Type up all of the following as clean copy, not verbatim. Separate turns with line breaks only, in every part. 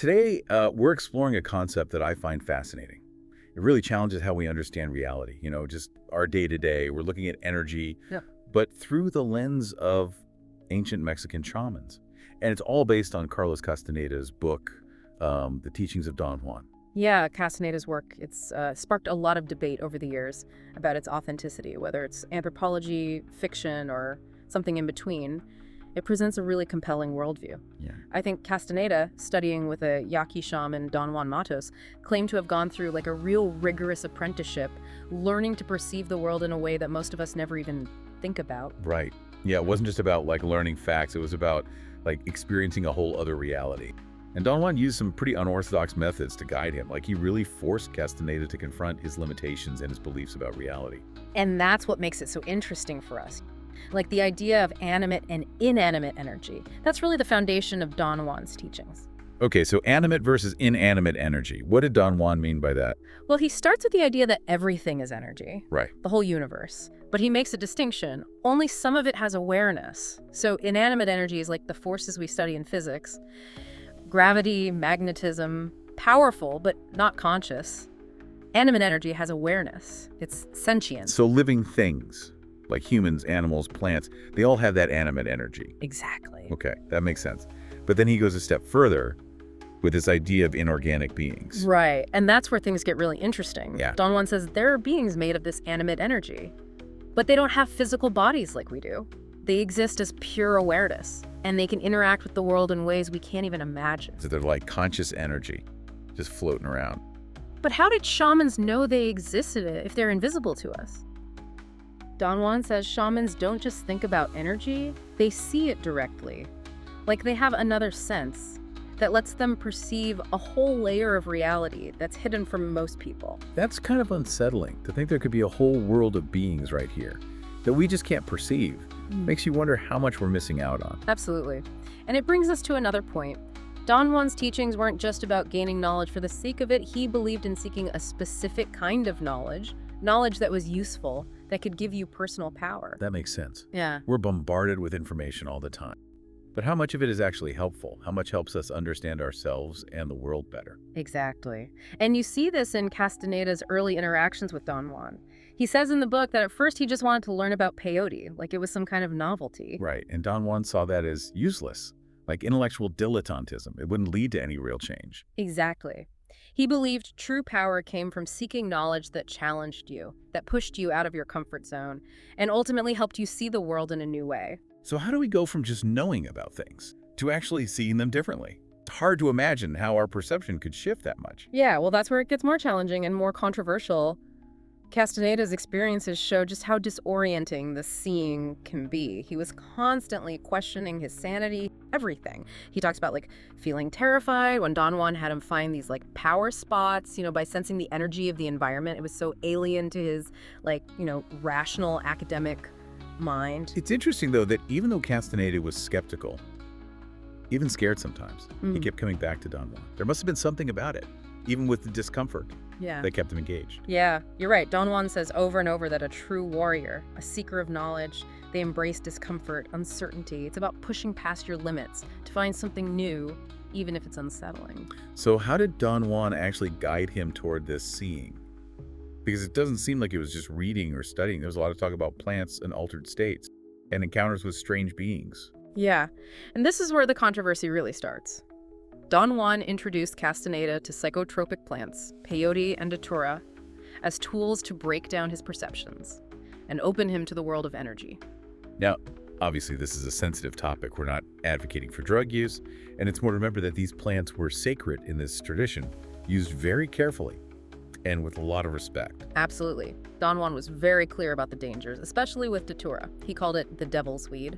Today, we're exploring a concept that I find fascinating. It really challenges how we understand reality, just our day-to-day. We're looking at energy,
Yeah.
but through the lens of ancient Mexican shamans. And it's all based on Carlos Castaneda's book, The Teachings of Don Juan.
Yeah, Castaneda's work, it's sparked a lot of debate over the years about its authenticity, whether it's anthropology, fiction, or something in between. It presents a really compelling worldview.
Yeah.
I think Castaneda, studying with a Yaqui shaman, Don Juan Matos, claimed to have gone through like a real rigorous apprenticeship, learning to perceive the world in a way that most of us never even think about.
Right. Yeah, it wasn't just about learning facts. It was about experiencing a whole other reality. And Don Juan used some pretty unorthodox methods to guide him. He really forced Castaneda to confront his limitations and his beliefs about reality.
And that's what makes it so interesting for us. The idea of animate and inanimate energy. That's really the foundation of Don Juan's teachings.
Okay, so animate versus inanimate energy. What did Don Juan mean by that?
Well, he starts with the idea that everything is energy.
Right.
The whole universe. But he makes a distinction. Only some of it has awareness. So inanimate energy is like the forces we study in physics. Gravity, magnetism, powerful, but not conscious. Animate energy has awareness. It's sentient.
So living things, like humans, animals, plants, they all have that animate energy.
Exactly.
Okay, that makes sense. But then he goes a step further with this idea of inorganic beings.
Right, and that's where things get really interesting.
Yeah.
Don Juan says there are beings made of this animate energy, but they don't have physical bodies like we do. They exist as pure awareness, and they can interact with the world in ways we can't even imagine.
So they're like conscious energy, just floating around.
But how did shamans know they existed if they're invisible to us? Don Juan says shamans don't just think about energy, they see it directly. They have another sense that lets them perceive a whole layer of reality that's hidden from most people.
That's kind of unsettling, to think there could be a whole world of beings right here that we just can't perceive. Makes you wonder how much we're missing out on.
Absolutely. And it brings us to another point. Don Juan's teachings weren't just about gaining knowledge for the sake of it. He believed in seeking a specific kind of knowledge that was useful, that could give you personal power.
That makes sense.
Yeah.
We're bombarded with information all the time. But how much of it is actually helpful? How much helps us understand ourselves and the world better?
Exactly. And you see this in Castaneda's early interactions with Don Juan. He says in the book that at first he just wanted to learn about peyote, like it was some kind of novelty.
Right, and Don Juan saw that as useless, like intellectual dilettantism. It wouldn't lead to any real change.
Exactly. He believed true power came from seeking knowledge that challenged you, that pushed you out of your comfort zone, and ultimately helped you see the world in a new way.
So how do we go from just knowing about things to actually seeing them differently? It's hard to imagine how our perception could shift that much.
Yeah, well, that's where it gets more challenging and more controversial. Castaneda's experiences show just how disorienting the seeing can be. He was constantly questioning his sanity, everything. He talks about feeling terrified when Don Juan had him find these power spots, by sensing the energy of the environment. It was so alien to his rational academic mind.
It's interesting though that even though Castaneda was skeptical, even scared sometimes, he kept coming back to Don Juan. There must have been something about it, even with the discomfort.
Yeah.
That kept him engaged.
Yeah, you're right. Don Juan says over and over that a true warrior, a seeker of knowledge, they embrace discomfort, uncertainty. It's about pushing past your limits to find something new, even if it's unsettling.
So how did Don Juan actually guide him toward this seeing? Because it doesn't seem like it was just reading or studying. There's a lot of talk about plants and altered states and encounters with strange beings.
Yeah, and this is where the controversy really starts. Don Juan introduced Castaneda to psychotropic plants, peyote and datura, as tools to break down his perceptions and open him to the world of energy.
Now, obviously this is a sensitive topic. We're not advocating for drug use, and it's more to remember that these plants were sacred in this tradition, used very carefully and with a lot of respect.
Absolutely. Don Juan was very clear about the dangers, especially with datura. He called it the devil's weed.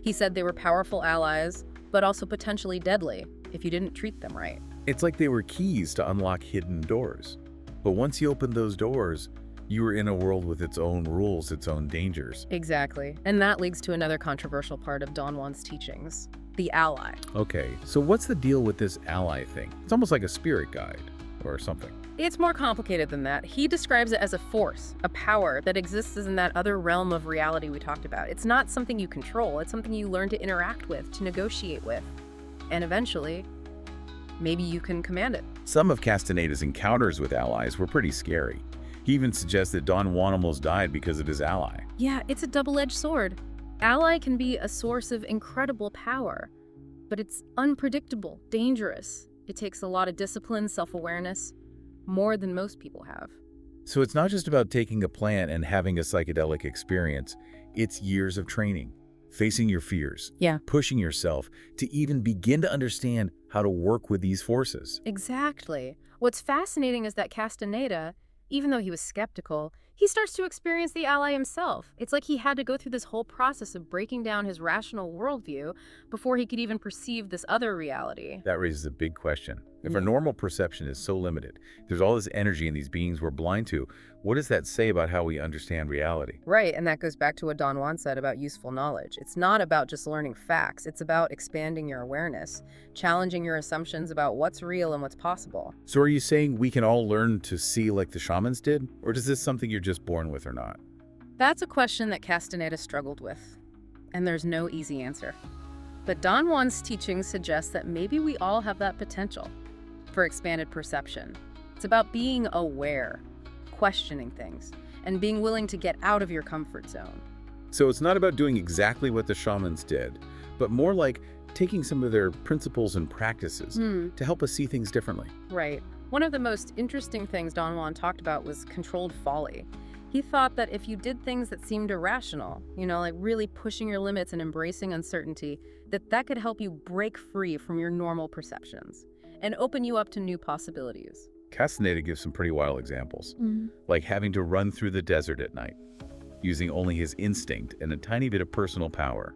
He said they were powerful allies, but also potentially deadly if you didn't treat them right.
It's like they were keys to unlock hidden doors. But once you opened those doors, you were in a world with its own rules, its own dangers.
Exactly. And that leads to another controversial part of Don Juan's teachings, the ally.
Okay, so what's the deal with this ally thing? It's almost like a spirit guide or something.
It's more complicated than that. He describes it as a force, a power that exists in that other realm of reality we talked about. It's not something you control. It's something you learn to interact with, to negotiate with, and eventually maybe you can command it.
Some of Castaneda's encounters with allies were pretty scary. He even suggests that Don Juan almost died because of his ally.
Yeah, it's a double-edged sword. Ally can be a source of incredible power, but it's unpredictable, dangerous. It takes a lot of discipline, self-awareness, more than most people have.
So it's not just about taking a plant and having a psychedelic experience. It's years of training, facing your fears,
Yeah.
pushing yourself to even begin to understand how to work with these forces.
Exactly. What's fascinating is that Castaneda, even though he was skeptical, he starts to experience the ally himself. It's like he had to go through this whole process of breaking down his rational worldview before he could even perceive this other reality.
That raises a big question. If our
Yeah.
normal perception is so limited, there's all this energy in these beings we're blind to, what does that say about how we understand reality?
Right, and that goes back to what Don Juan said about useful knowledge. It's not about just learning facts, it's about expanding your awareness, challenging your assumptions about what's real and what's possible.
So are you saying we can all learn to see like the shamans did? Or is this something you're just born with or not?
That's a question that Castaneda struggled with, and there's no easy answer. But Don Juan's teachings suggest that maybe we all have that potential for expanded perception. It's about being aware, questioning things, and being willing to get out of your comfort zone.
So it's not about doing exactly what the shamans did, but more like taking some of their principles and practices to help us see things differently.
Right. One of the most interesting things Don Juan talked about was controlled folly. He thought that if you did things that seemed irrational, like really pushing your limits and embracing uncertainty, that could help you break free from your normal perceptions and open you up to new possibilities.
Castaneda gives some pretty wild examples, like having to run through the desert at night, using only his instinct and a tiny bit of personal power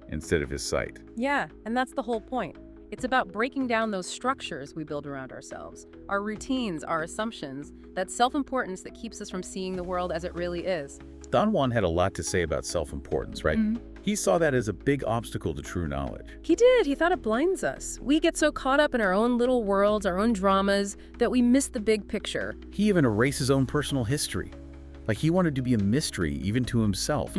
instead of his sight.
Yeah, and that's the whole point. It's about breaking down those structures we build around ourselves, our routines, our assumptions, that self-importance that keeps us from seeing the world as it really is.
Don Juan had a lot to say about self-importance, right? He saw that as a big obstacle to true knowledge.
He did. He thought it blinds us. We get so caught up in our own little worlds, our own dramas, that we miss the big picture.
He even erased his own personal history. Like he wanted to be a mystery even to himself.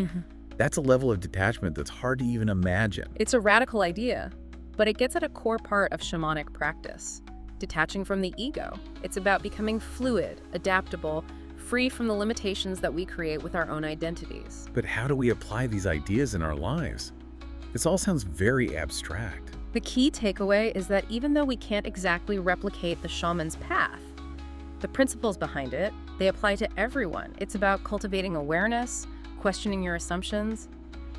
That's a level of detachment that's hard to even imagine.
It's a radical idea, but it gets at a core part of shamanic practice, detaching from the ego. It's about becoming fluid, adaptable, free from the limitations that we create with our own identities.
But how do we apply these ideas in our lives? This all sounds very abstract.
The key takeaway is that even though we can't exactly replicate the shaman's path, the principles behind it, they apply to everyone. It's about cultivating awareness, questioning your assumptions,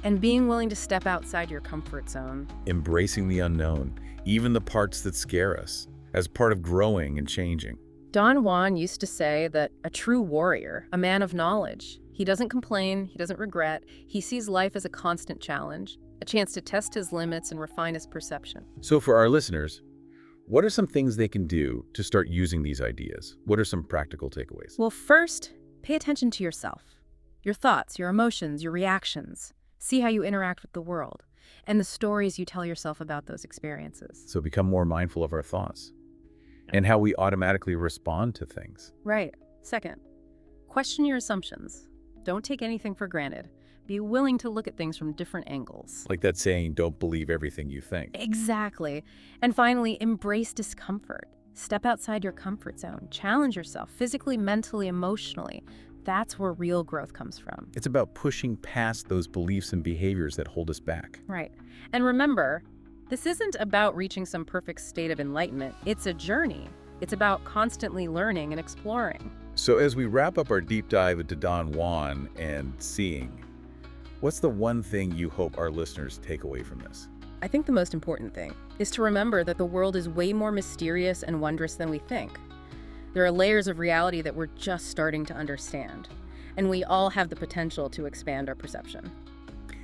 and being willing to step outside your comfort zone.
Embracing the unknown, even the parts that scare us, as part of growing and changing.
Don Juan used to say that a true warrior, a man of knowledge, he doesn't complain, he doesn't regret, he sees life as a constant challenge, a chance to test his limits and refine his perception.
So for our listeners, what are some things they can do to start using these ideas? What are some practical takeaways?
Well, first, pay attention to yourself, your thoughts, your emotions, your reactions. See how you interact with the world and the stories you tell yourself about those experiences.
So become more mindful of our thoughts and how we automatically respond to things.
Right. Second, question your assumptions. Don't take anything for granted. Be willing to look at things from different angles.
Like that saying, don't believe everything you think.
Exactly. And finally, embrace discomfort. Step outside your comfort zone. Challenge yourself physically, mentally, emotionally. That's where real growth comes from.
It's about pushing past those beliefs and behaviors that hold us back.
Right. And remember, this isn't about reaching some perfect state of enlightenment. It's a journey. It's about constantly learning and exploring.
So as we wrap up our deep dive into Don Juan and seeing, what's the one thing you hope our listeners take away from this?
I think the most important thing is to remember that the world is way more mysterious and wondrous than we think. There are layers of reality that we're just starting to understand, and we all have the potential to expand our perception.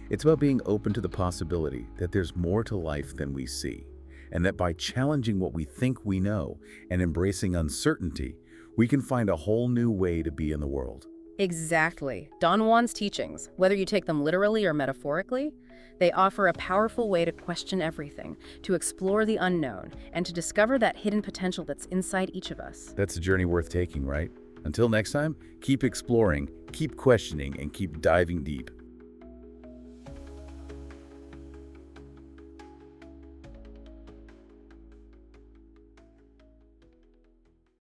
It's about being open to the possibility that there's more to life than we see, and that by challenging what we think we know and embracing uncertainty, we can find a whole new way to be in the world.
Exactly. Don Juan's teachings, whether you take them literally or metaphorically, they offer a powerful way to question everything, to explore the unknown, and to discover that hidden potential that's inside each of us.
That's a journey worth taking, right? Until next time, keep exploring, keep questioning, and keep diving deep.